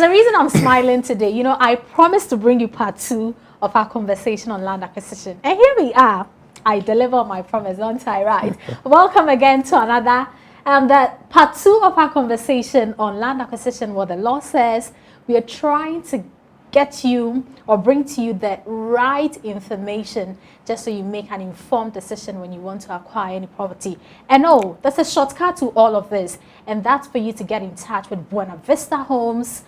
there's a reason I'm smiling today. You know, I promised to bring you part 2 of our conversation on land acquisition. And here we are. I deliver on my promise, don't I, right? Welcome again to another, that part 2 of our conversation on land acquisition, what the law says. We are trying to get you or bring to you the right information just so you make an informed decision when you want to acquire any property. And oh, there's a shortcut to all of this, and that's for you to get in touch with Buena Vista Homes,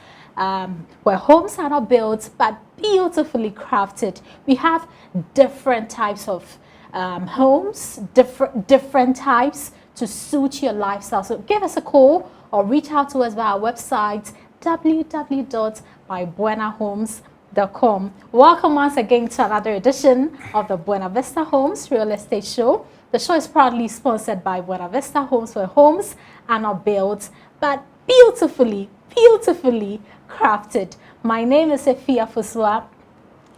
where homes are not built but beautifully crafted. We have different types of homes, different types to suit your lifestyle. So give us a call or reach out to us via our website www.mybuenahomes.com. Welcome once again to another edition of the Buena Vista Homes Real Estate Show. The show is proudly sponsored by Buena Vista Homes, where homes are not built but beautifully crafted. My name is Efia Fusua.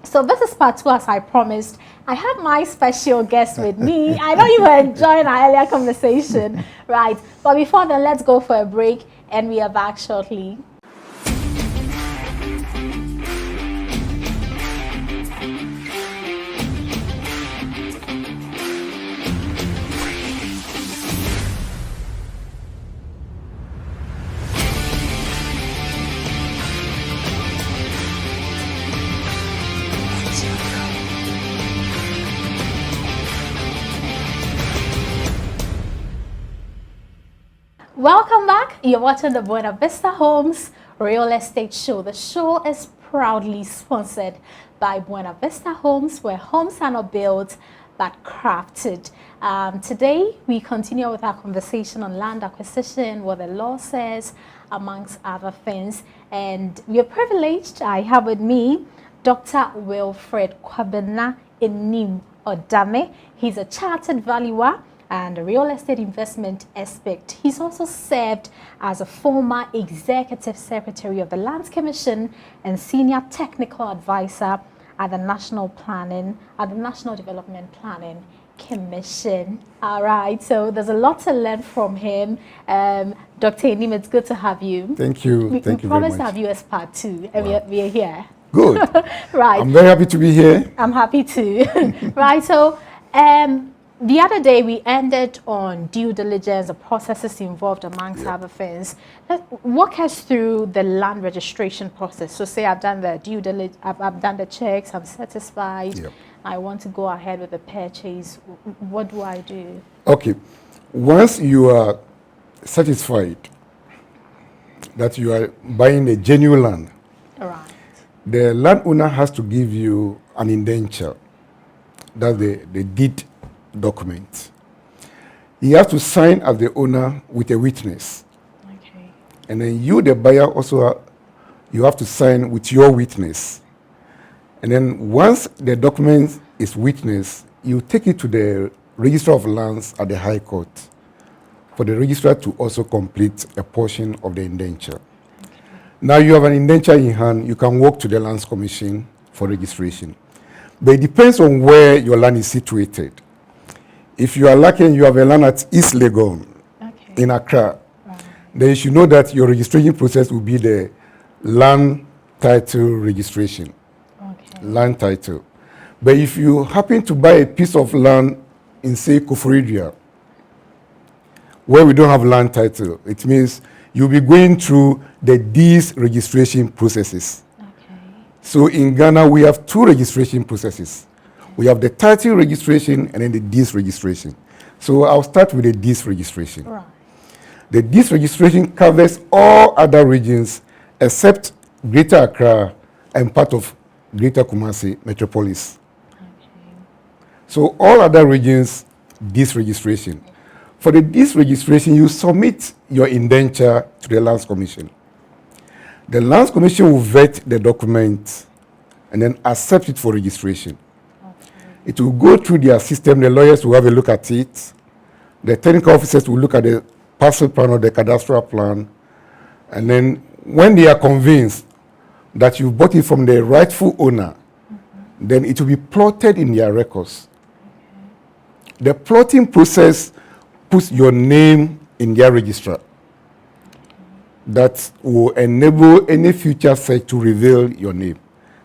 So this is part 2, as I promised. I have my special guest with me. I know you were enjoying our earlier conversation, right? But before then, let's go for a break, and we are back shortly. Welcome back. You're watching the Buena Vista Homes Real Estate Show. The show is proudly sponsored by Buena Vista Homes, where homes are not built but crafted. Today, we continue with our conversation on land acquisition, what the law says, amongst other things. And we are privileged. I have with me Dr. Wilfred Kwabena Enim Odame. He's a chartered valuer and a real estate investment expert. He's also served as a former executive secretary of the Lands Commission and senior technical advisor at the National Development Planning Commission. All right, so there's a lot to learn from him. Dr. Enim, it's good to have you. Thank you. We Thank you promised very to much. have you as part 2, and we are here. Good. Right. I'm very happy to be here. I'm happy too. Right, so the other day we ended on due diligence, the processes involved amongst other things. Walk us through the land registration process. So say I've done the due diligence, I've done the checks, I'm satisfied, I want to go ahead with the purchase. What do I do? Okay. Once you are satisfied that you are buying a genuine land, Right. the landowner has to give you an indenture. That's the deed document. He has to sign as the owner with a witness. Okay. And then you, the buyer, also you have to sign with your witness. And then once the document is witnessed, you take it to the Register of Lands at the High Court for the registrar to also complete a portion of the indenture. Okay. Now you have an indenture in hand, you can walk to the Lands Commission for registration. But it depends on where your land is situated. If you are lucky and you have a land at East Legon, in Accra, then you should know that your registration process will be the land title registration. Land title. But if you happen to buy a piece of land in, say, Koforidua, where we don't have land title, it means you'll be going through the deeds registration processes. So in Ghana, we have 2 registration processes. We have the title registration and then the deeds registration. So I'll start with the deeds registration. Right. The deeds registration covers all other regions except Greater Accra and part of Greater Kumasi Metropolis. Okay. So all other regions, deeds registration. For the deeds registration, you submit your indenture to the Lands Commission. The Lands Commission will vet the document and then accept it for registration. It will go through their system, the lawyers will have a look at it, the technical officers will look at the parcel plan or the cadastral plan, and then when they are convinced that you bought it from the rightful owner, then it will be plotted in their records. The plotting process puts your name in their registrar. that will enable any future search to reveal your name.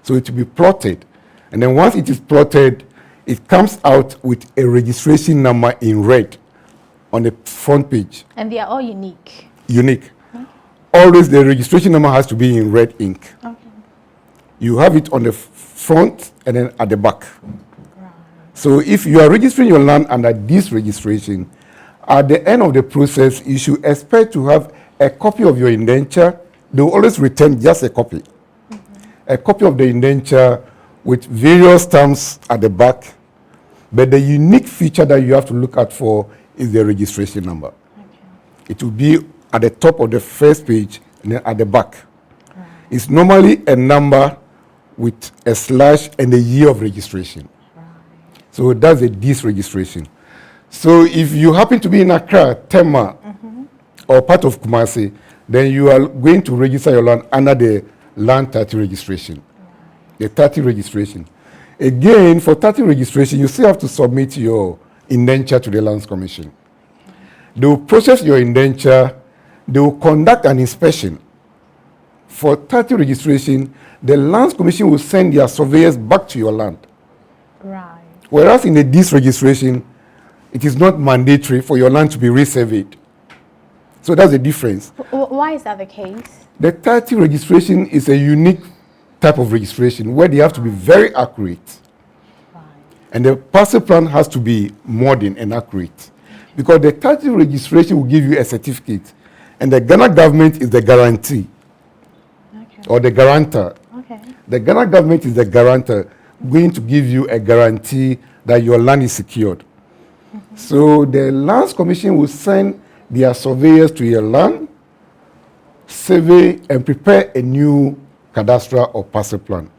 So it will be plotted. And then once it is plotted, it comes out with a registration number in red on the front page. And they are all unique. Unique. Always the registration number has to be in red ink. Okay. You have it on the front and then at the back. Right. So if you are registering your land under this registration, at the end of the process, you should expect to have a copy of your indenture. They will always return just a copy. A copy of the indenture with various stamps at the back. But the unique feature that you have to look out for is the registration number. Okay. It will be at the top of the first page and then at the back. Right. It's normally a number with a slash and the year of registration. Right. So that's a disregistration. So if you happen to be in Accra, Tema, or part of Kumasi, then you are going to register your land under the land title registration, the 30 registration. Again, for 30 registration, you still have to submit your indenture to the Lands Commission. They will process your indenture. They will conduct an inspection. For 30 registration, the Lands Commission will send their surveyors back to your land. Right. Whereas in the disregistration, it is not mandatory for your land to be resurveyed. So that's the difference. Why is that the case? The 30 registration is a unique type of registration where they have to be very accurate. Right. And the parcel plan has to be modern and accurate. Because the 30 registration will give you a certificate. And the Ghana government is the guarantee. Okay. Or the guarantor. Okay. The Ghana government is the guarantor going to give you a guarantee that your land is secured. So the Lands Commission will send their surveyors to your land, survey and prepare a new cadastral or parcel plan.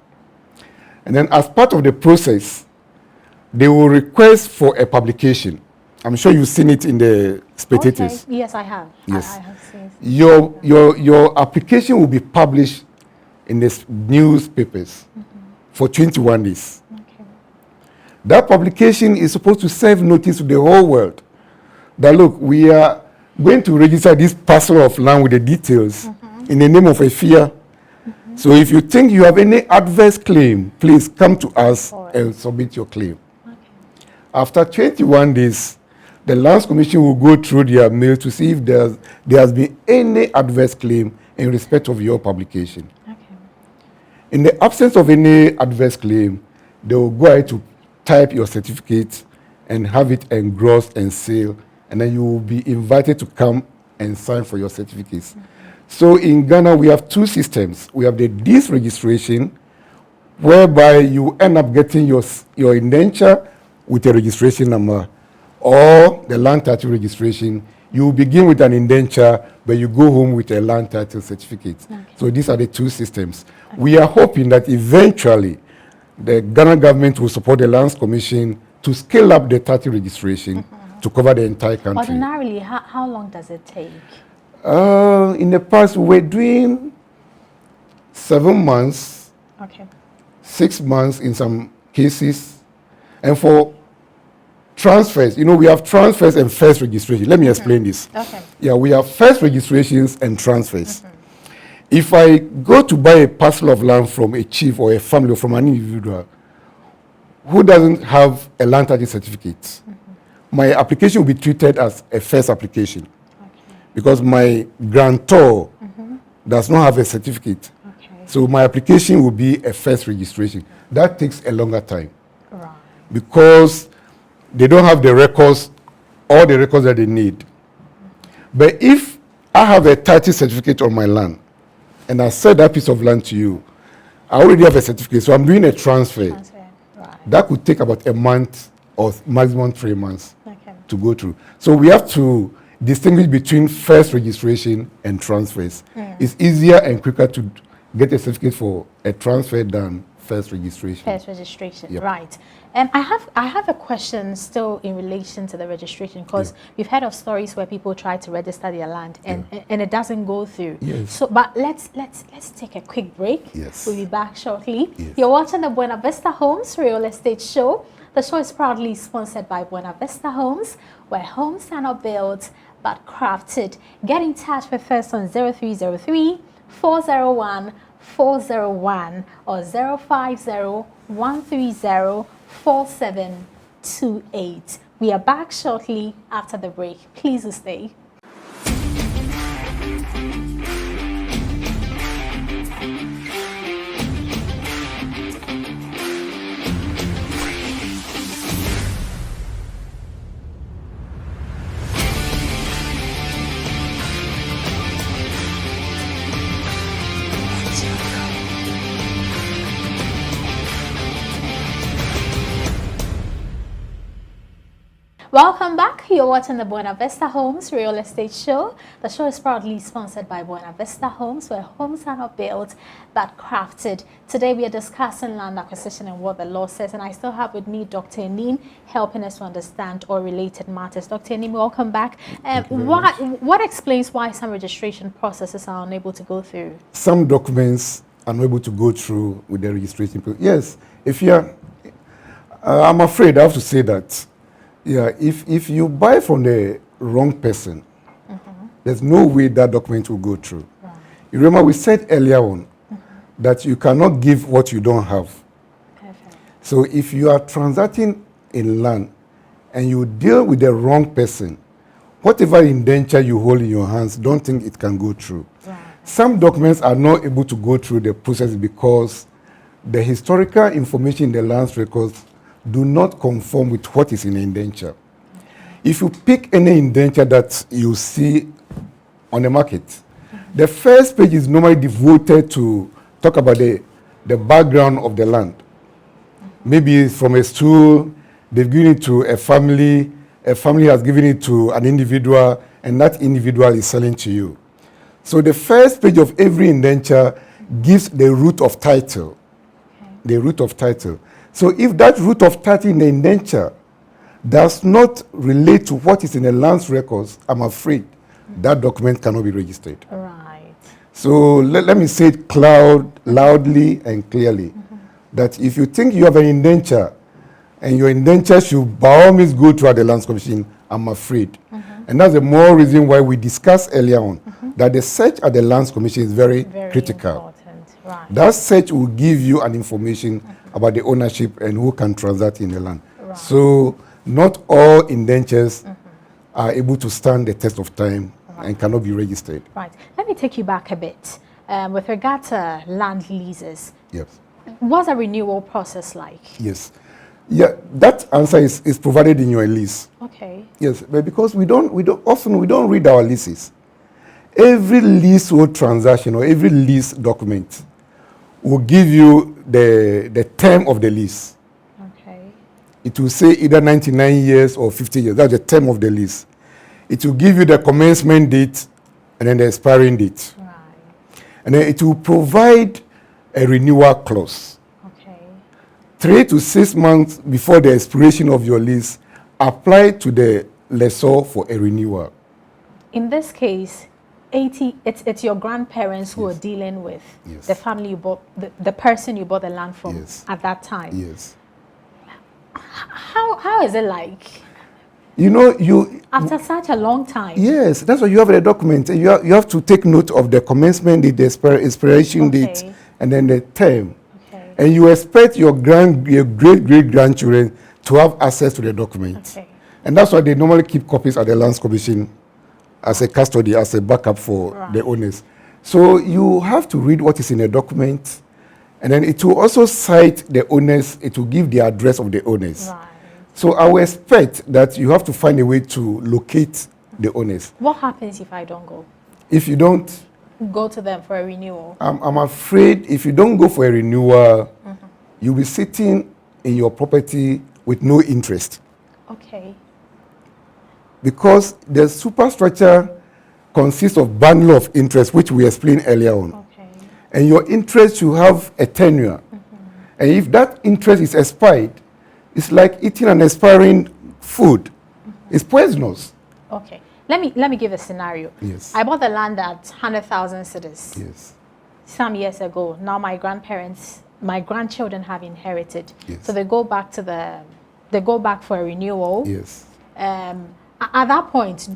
And then as part of the process, they will request for a publication. I'm sure you've seen it in the Spectators. Okay. Yes, I have. Yes. I have seen. Your application will be published in the newspapers for 21 days. Okay. That publication is supposed to serve notice to the whole world that, look, we are going to register this parcel of land with the details in the name of a fear. So if you think you have any adverse claim, please come to us and submit your claim. Okay. After 21 days, the Lands Commission will go through their mail to see if there has been any adverse claim in respect of your publication. Okay. In the absence of any adverse claim, they will go ahead to type your certificate and have it engrossed and sealed, and then you will be invited to come and sign for your certificates. So in Ghana, we have two systems. We have the disregistration, whereby you end up getting your indenture with a registration number, or the land title registration. You begin with an indenture, but you go home with a land title certificate. Okay. So these are the two systems. Okay. We are hoping that eventually the Ghana government will support the Lands Commission to scale up the 30 registration to cover the entire country. Ordinarily, how long does it take? In the past, we were doing 7 months, Okay. 6 months in some cases. And for transfers, we have transfers and first registration. Let me explain this. Okay. Yeah, we have first registrations and transfers. If I go to buy a parcel of land from a chief or a family or from an individual who doesn't have a land title certificate, my application will be treated as a first application. Because my grantor does not have a certificate. Okay. So my application will be a first registration. That takes a longer time. Right. Because they don't have the records, all the records that they need. But if I have a title certificate on my land, and I sell that piece of land to you, I already have a certificate, so I'm doing a transfer. Right. That could take about a month or maximum 3 months Okay. to go through. So we have to distinguish between first registration and transfers. It's easier and quicker to get a certificate for a transfer than first registration. First registration, Yep. right. I have a question still in relation to the registration, because we've heard of stories where people try to register their land and it doesn't go through. Yes. So, but let's take a quick break. Yes. We'll be back shortly. Yes. You're watching the Buena Vista Homes Real Estate Show. The show is proudly sponsored by Buena Vista Homes, where homes are not built, but crafted. Get in touch with us on 0303 401 401 or 050 130 4728. We are back shortly after the break. Please stay. Welcome back. You're watching the Buena Vista Homes Real Estate Show. The show is proudly sponsored by Buena Vista Homes, where homes are not built but crafted. Today we are discussing land acquisition and what the law says, and I still have with me Dr. Enim helping us to understand all related matters. Dr. Enim, welcome back. What explains why some registration processes are unable to go through? Some documents are not able to go through with the registration process. Yes, if you're, I'm afraid I have to say that. Yeah, if you buy from the wrong person, there's no way that document will go through. Right. You remember we said earlier on that you cannot give what you don't have. Perfect. So if you are transacting in land and you deal with the wrong person, whatever indenture you hold in your hands, don't think it can go through. Right. Some documents are not able to go through the process because the historical information in the land records do not conform with what is in the indenture. If you pick any indenture that you see on the market, the first page is normally devoted to talk about the background of the land. Maybe it's from a stool, they've given it to a family has given it to an individual, and that individual is selling to you. So the first page of every indenture gives the root of title. The root of title. So if that root of title in the indenture does not relate to what is in the land records, I'm afraid that document cannot be registered. Right. So let me say it loudly and clearly, that if you think you have an indenture and your indenture should by all means go to the Lands Commission, I'm afraid. And that's the more reason why we discussed earlier on that the search at the Lands Commission is very critical. Important. Right. That search will give you an information about the ownership and who can transact in the land. Right. So not all indentures are able to stand the test of time and cannot be registered. Right. Let me take you back a bit. With regard to land leases, yes. What's a renewal process like? Yes. Yeah, that answer is provided in your lease. Okay. Yes, but because we don't read our leases. Every leasehold transaction or every lease document will give you the term of the lease. Okay. It will say either 99 years or 50 years. That's the term of the lease. It will give you the commencement date and then the expiring date. Right. And then it will provide a renewal clause. Okay. 3 to 6 months before the expiration of your lease, apply to the lessor for a renewal. In this case, it's your grandparents who are dealing with the family you bought, the person you bought the land from at that time. Yes. How is it like? You know, after such a long time. Yes, that's why you have a document. You have to take note of the commencement date, the expiration date, and then the term. Okay. And you expect your great-great-grandchildren to have access to the document. Okay. And that's why they normally keep copies at the Lands Commission as a custody, as a backup for the owners. So you have to read what is in the document, and then it will also cite the owners. It will give the address of the owners. Right. So I will expect that you have to find a way to locate the owners. What happens if I don't go? If you don't go to them for a renewal? I'm afraid if you don't go for a renewal, you'll be sitting in your property with no interest. Okay. Because the superstructure consists of bundle of interest, which we explained earlier on. Okay. And your interest should have a tenure. And if that interest is expired, it's like eating an expiring food. It's poisonous. Okay. Let me give a scenario. Yes. I bought the land at 100,000 cedis. Yes. Some years ago. Now my grandchildren have inherited. Yes. So they go back for a renewal. Yes. At that point,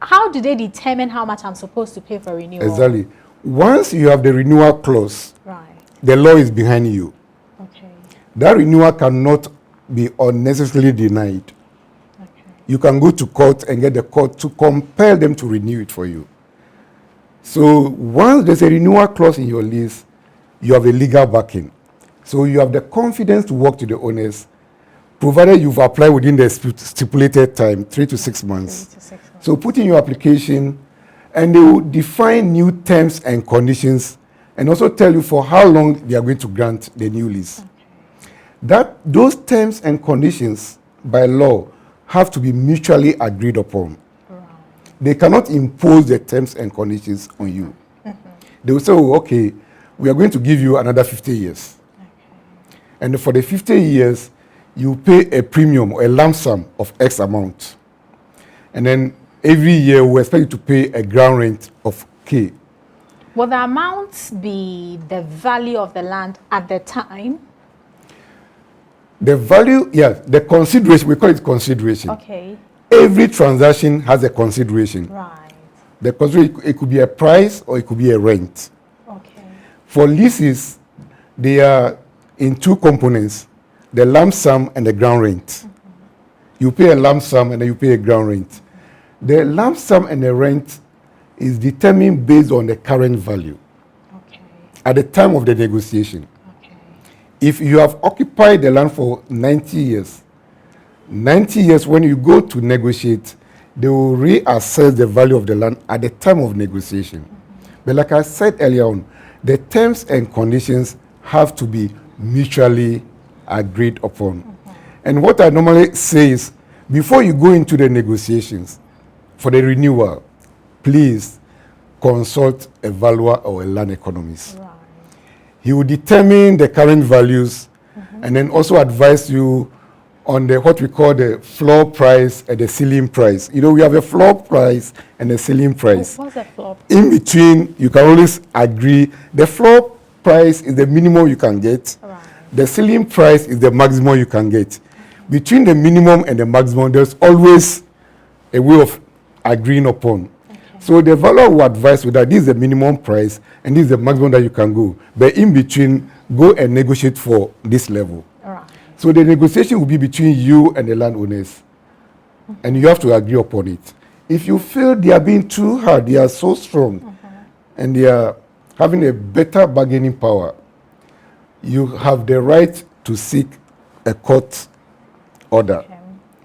how do they determine how much I'm supposed to pay for renewal? Exactly. Once you have the renewal clause, Right. the law is behind you. Okay. That renewal cannot be unnecessarily denied. Okay. You can go to court and get the court to compel them to renew it for you. So once there's a renewal clause in your lease, you have a legal backing. So you have the confidence to work to the owners, provided you've applied within the stipulated time, 3 to 6 months. 3 to 6 months. So put in your application, and they will define new terms and conditions, and also tell you for how long they are going to grant the new lease. Okay. Those terms and conditions, by law, have to be mutually agreed upon. Right. They cannot impose the terms and conditions on you. They will say, oh, okay, we are going to give you another 50 years. Okay. And for the 50 years, you pay a premium or a lump sum of X amount. And then every year we expect you to pay a ground rent of K. Will the amount be the value of the land at the time? The value, yes, the consideration, we call it consideration. Okay. Every transaction has a consideration. Right. The consideration, it could be a price or it could be a rent. Okay. For leases, they are in two components, the lump sum and the ground rent. You pay a lump sum and then you pay a ground rent. The lump sum and the rent is determined based on the current value Okay. at the time of the negotiation. Okay. If you have occupied the land for 90 years, when you go to negotiate, they will reassess the value of the land at the time of negotiation. But like I said earlier on, the terms and conditions have to be mutually agreed upon. And what I normally say is, before you go into the negotiations for the renewal, please consult a valuer or a land economist. Right. He will determine the current values and then also advise you on the what we call the floor price and the ceiling price. You know, we have a floor price and a ceiling price. What's the flop? In between, you can always agree. The floor price is the minimum you can get. Right. The ceiling price is the maximum you can get. Between the minimum and the maximum, there's always a way of agreeing upon. So the valuer will advise you that this is the minimum price and this is the maximum that you can go. But in between, go and negotiate for this level. Right. So the negotiation will be between you and the landowners. And you have to agree upon it. If you feel they are being too hard, they are so strong, and they are having a better bargaining power, you have the right to seek a court order. Okay.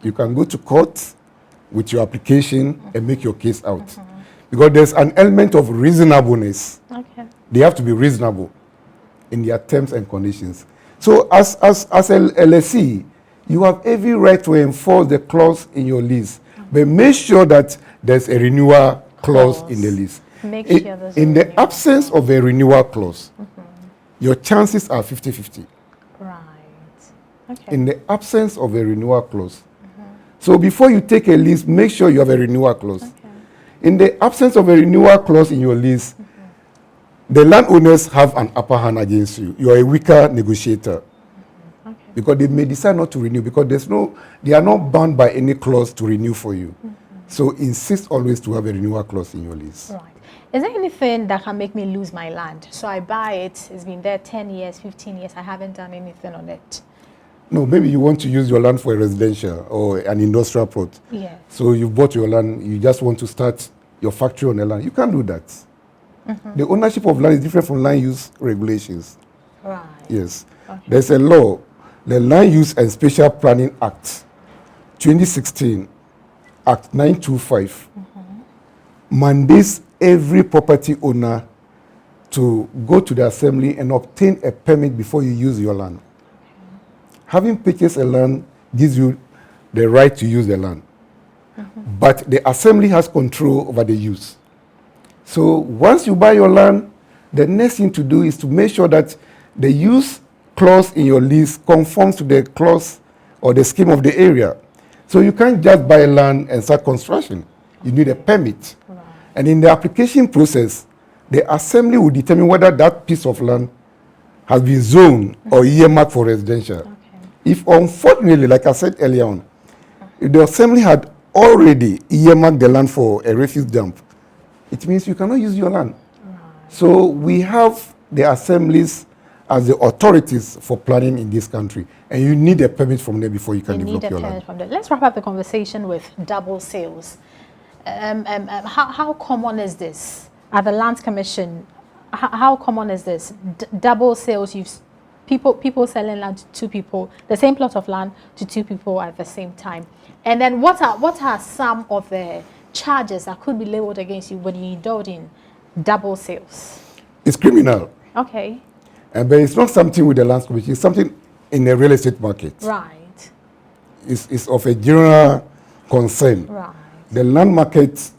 You can go to court with your application and make your case out. Because there's an element of reasonableness. Okay. They have to be reasonable in their terms and conditions. So as a LSE, you have every right to enforce the clause in your lease. But make sure that there's a renewal clause in the lease. Make sure there's In a the renewal absence of a renewal clause, your chances are 50-50. Right. Okay. In the absence of a renewal clause. So before you take a lease, make sure you have a renewal clause. Okay. In the absence of a renewal clause in your lease, the landowners have an upper hand against you. You are a weaker negotiator. Okay. Because they may decide not to renew because they are not bound by any clause to renew for you. So insist always to have a renewal clause in your lease. Right. Is there anything that can make me lose my land? So I buy it, it's been there 10 years, 15 years, I haven't done anything on it. No, maybe you want to use your land for a residential or an industrial plot. Yes. So you bought your land, you just want to start your factory on the land. You can't do that. The ownership of land is different from land use regulations. Right. Yes. Okay. There's a law, the Land Use and Spatial Planning Act, 2016, Act 925, mandates every property owner to go to the assembly and obtain a permit before you use your land. Having purchased a land gives you the right to use the land. But the assembly has control over the use. So once you buy your land, the next thing to do is to make sure that the use clause in your lease conforms to the clause or the scheme of the area. So you can't just buy land and start construction. You need a permit. Right. And in the application process, the assembly will determine whether that piece of land has been zoned or earmarked for residential. Okay. If unfortunately, like I said earlier on, if the assembly had already earmarked the land for a refuse dump, it means you cannot use your land. So we have the assemblies as the authorities for planning in this country, and you need a permit from them before you can develop your land. From them. Let's wrap up the conversation with double sales. How common is this at the Land Commission? How common is this? Double sales. People selling land to two people, the same plot of land to two people at the same time. And then what are some of the charges that could be leveled against you when you indulge in double sales? It's criminal. Okay. But it's not something with the Land Commission. It's something in the real estate market. Right. It's of a general concern. Right. The land market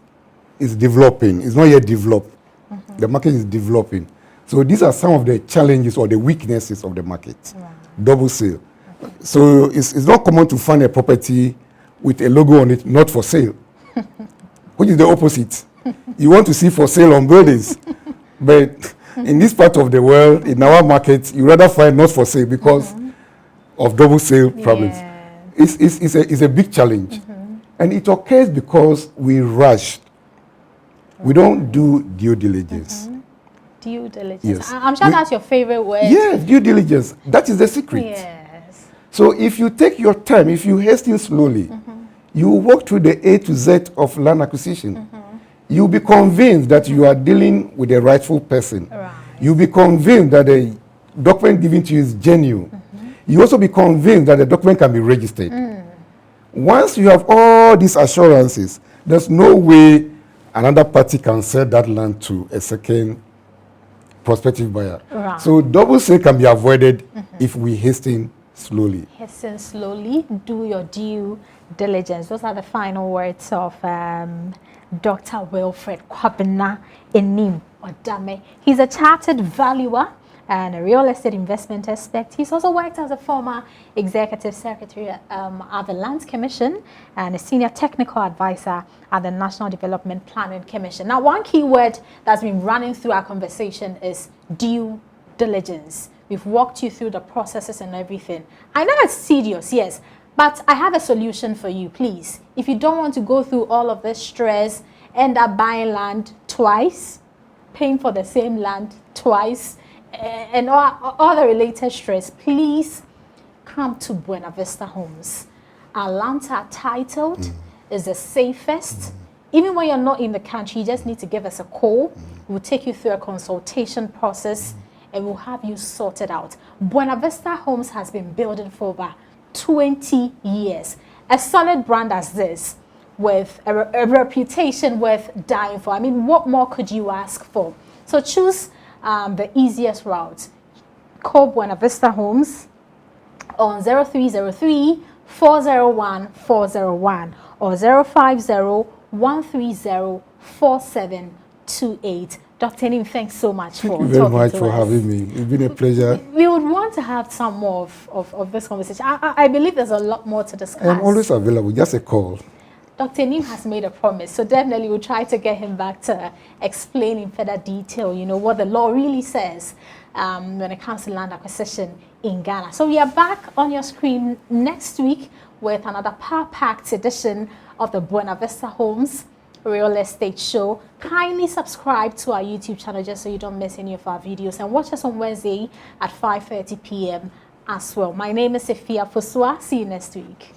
is developing. It's not yet developed. The market is developing. So these are some of the challenges or the weaknesses of the market. Right. Double sale. So it's not common to find a property with a logo on it, not for sale, which is the opposite. You want to see for sale on buildings. But in this part of the world, in our market, you rather find not for sale because of double sale problems. Yeah. It's a big challenge. And it occurs because we rush. We don't do due diligence. Due diligence. Yes. I'm sure that's your favorite word. Yes, due diligence. That is the secret. Yes. So if you take your time, if you hasten slowly, you walk through the A to Z of land acquisition. You'll be convinced that you are dealing with a rightful person. Right. You'll be convinced that the document given to you is genuine. You also be convinced that the document can be registered. Once you have all these assurances, there's no way another party can sell that land to a second prospective buyer. Right. So double sale can be avoided if we hasten slowly. Hasten slowly, do your due diligence. Those are the final words of Dr. Wilfred Kwabena Enim Odame. He's a chartered valuer and a real estate investment expert. He's also worked as a former executive secretary at the Lands Commission and a senior technical advisor at the National Development Planning Commission. Now, one key word that's been running through our conversation is due diligence. We've walked you through the processes and everything. I know it's tedious, yes, but I have a solution for you, please. If you don't want to go through all of this stress, end up buying land twice, paying for the same land twice, and all the related stress, please come to Buena Vista Homes. Our lands are titled, is the safest. Even when you're not in the country, you just need to give us a call. We'll take you through a consultation process and we'll have you sorted out. Buena Vista Homes has been building for over 20 years. A solid brand as this, with a reputation worth dying for. I mean, what more could you ask for? So choose the easiest route. Call Buena Vista Homes on 0303 401 401 or 050 130 4728. Dr. Enim, thanks so much for Thank you very much for us. having me. It's been a pleasure. We would want to have some more of this conversation. I believe there's a lot more to discuss. I'm always available. Just a call. Dr. Enim has made a promise, so definitely we'll try to get him back to explain in further detail, you know, what the law really says when it comes to land acquisition in Ghana. So we are back on your screen next week with another power-packed edition of the Buena Vista Homes Real Estate Show. Kindly subscribe to our YouTube channel just so you don't miss any of our videos, and watch us on Wednesday at 5:30 p.m. as well. My name is Sophia Fosua. See you next week.